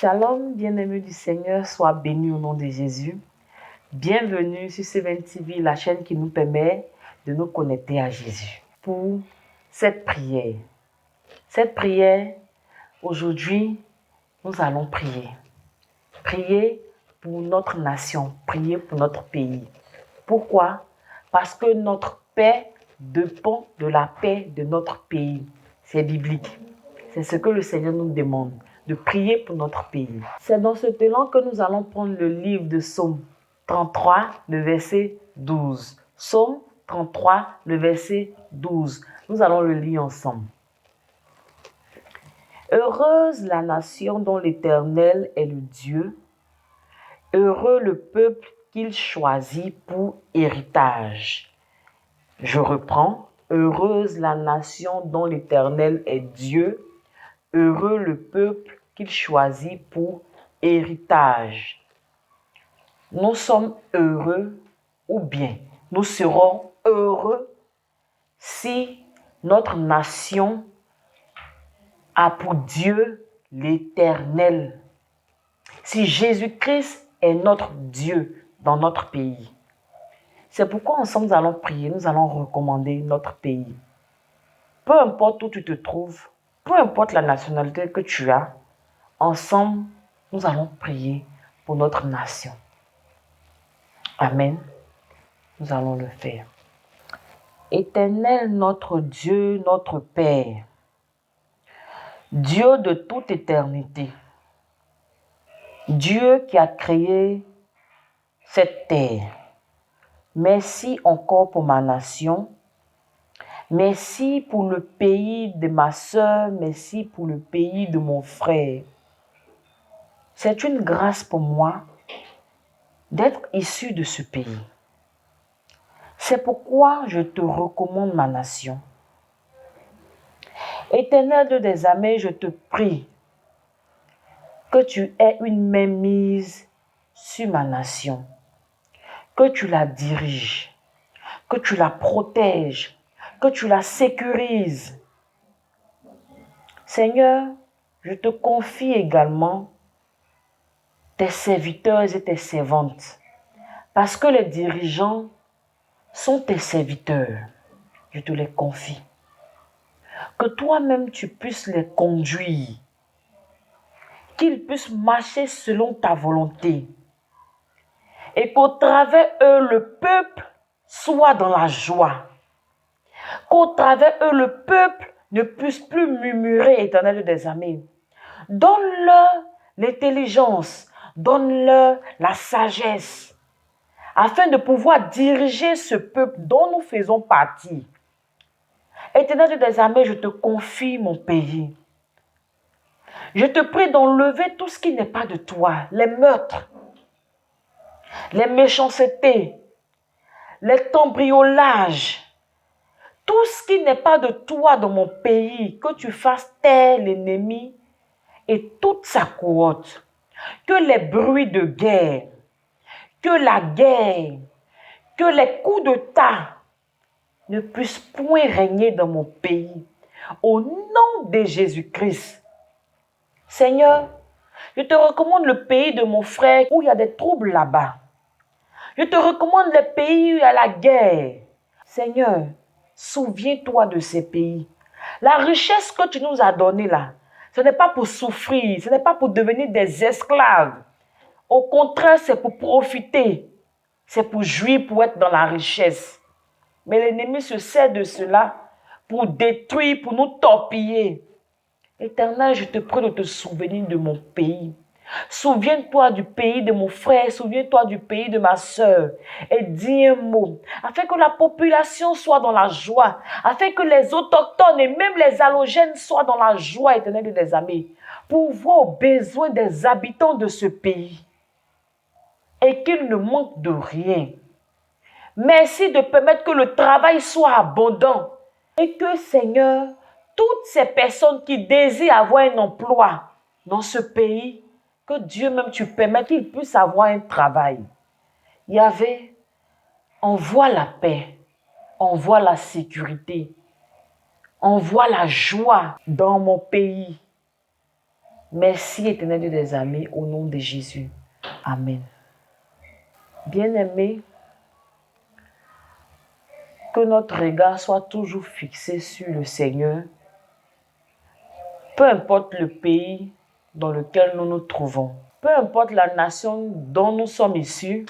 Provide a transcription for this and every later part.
Shalom, bien-aimés du Seigneur, sois béni au nom de Jésus. Bienvenue sur C20 TV, la chaîne qui nous permet de nous connecter à Jésus. Pour cette prière. Aujourd'hui, nous allons prier. Prier pour notre nation, prier pour notre pays. Pourquoi? Parce que notre paix dépend de la paix de notre pays. C'est biblique. C'est ce que le Seigneur nous demande, de prier pour notre pays. C'est dans ce élan que nous allons prendre le livre de Psaume 33, le verset 12. Psaume 33, le verset 12. Nous allons le lire ensemble. Heureuse la nation dont l'Éternel est le Dieu. Heureux le peuple qu'il choisit pour héritage. Je reprends. Heureuse la nation dont l'Éternel est Dieu. Heureux le peuple qu'il choisit pour héritage. Nous sommes heureux ou bien nous serons heureux si notre nation a pour Dieu l'Éternel. Si Jésus-Christ est notre Dieu dans notre pays. C'est pourquoi ensemble nous allons prier, nous allons recommander notre pays. Peu importe où tu te trouves, peu importe la nationalité que tu as, ensemble, nous allons prier pour notre nation. Amen. Nous allons le faire. Éternel notre Dieu, notre Père, Dieu de toute éternité, Dieu qui a créé cette terre, merci encore pour ma nation. Merci pour le pays de ma soeur, merci pour le pays de mon frère. C'est une grâce pour moi d'être issu de ce pays. C'est pourquoi je te recommande ma nation. Éternel Dieu des armées, je te prie que tu aies une main mise sur ma nation, que tu la diriges, que tu la protèges, que tu la sécurises. Seigneur, je te confie également tes serviteurs et tes servantes, parce que les dirigeants sont tes serviteurs. Je te les confie. Que toi-même tu puisses les conduire, qu'ils puissent marcher selon ta volonté, et qu'au travers eux, le peuple soit dans la joie. Qu'au travers eux, le peuple ne puisse plus murmurer, Éternel des armées. Donne-leur l'intelligence, donne-leur la sagesse, afin de pouvoir diriger ce peuple dont nous faisons partie. Éternel des armées, je te confie mon pays. Je te prie d'enlever tout ce qui n'est pas de toi, les meurtres, les méchancetés, les cambriolages, tout ce qui n'est pas de toi dans mon pays, que tu fasses taire l'ennemi et toute sa cohorte, que les bruits de guerre, que la guerre, que les coups d'État ne puissent point régner dans mon pays. Au nom de Jésus-Christ. Seigneur, je te recommande le pays de mon frère où il y a des troubles là-bas. Je te recommande les pays où il y a la guerre. Seigneur, souviens-toi de ces pays. La richesse que tu nous as donnée là, ce n'est pas pour souffrir, ce n'est pas pour devenir des esclaves. Au contraire, c'est pour profiter. C'est pour jouir, pour être dans la richesse. Mais l'ennemi se sert de cela pour détruire, pour nous torpiller. Éternel, je te prie de te souvenir de mon pays. Souviens-toi du pays de mon frère, souviens-toi du pays de ma soeur et dis un mot, afin que la population soit dans la joie, afin que les autochtones et même les allogènes soient dans la joie, Éternel des armées, pour voir aux besoins des habitants de ce pays et qu'ils ne manquent de rien. Merci de permettre que le travail soit abondant et que, Seigneur, toutes ces personnes qui désirent avoir un emploi dans ce pays, que Dieu même tu permets qu'ils puissent avoir un travail. Yahvé, envoie la paix, envoie la sécurité, envoie la joie dans mon pays. Merci, éternel Dieu des armées, au nom de Jésus. Amen. Bien-aimés, que notre regard soit toujours fixé sur le Seigneur, peu importe le pays dans lequel nous nous trouvons, peu importe la nation dont nous sommes issus,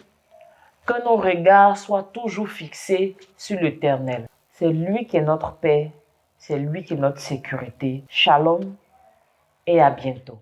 que nos regards soient toujours fixés sur l'Éternel. C'est lui qui est notre paix, c'est lui qui est notre sécurité. Shalom et à bientôt.